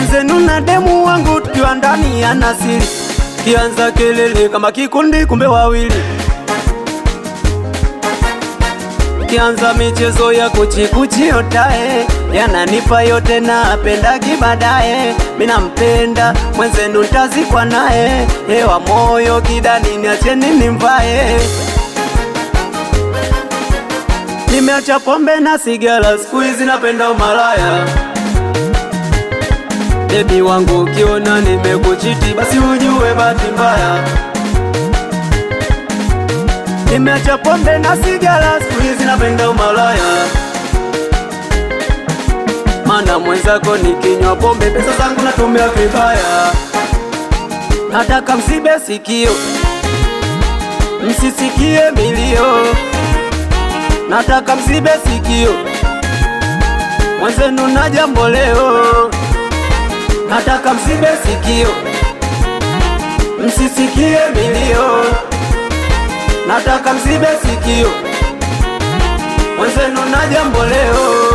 Mwenzenu na demu wangu tukiwa ndani ya nasiri, kianza kelele kama kikundi kumbe wawili, kianza michezo ya kuchikuchi otae, yananipa yote na apenda kibadae. Mina mpenda mwenzenu ntazikwa nae, hewa moyo kidani niacheni nimvae. Nimeacha pombe na sigara, siku hizi napenda umalaya. Baby wangu ukiona nimekuchiti, basi ujue bahati mbaya. Nimeacha pombe na sigara, siku hizi napenda umalaya. Mana mwenzako nikinywa pombe, pesa zangu natumia vibaya. Nataka msibe sikio, msisikie milio. Nataka msibe sikio, mwenzenu na jambo leo. Nataka msibe sikio, msisikie milio. Nataka msibe sikio, mwenzenu na jambo leo.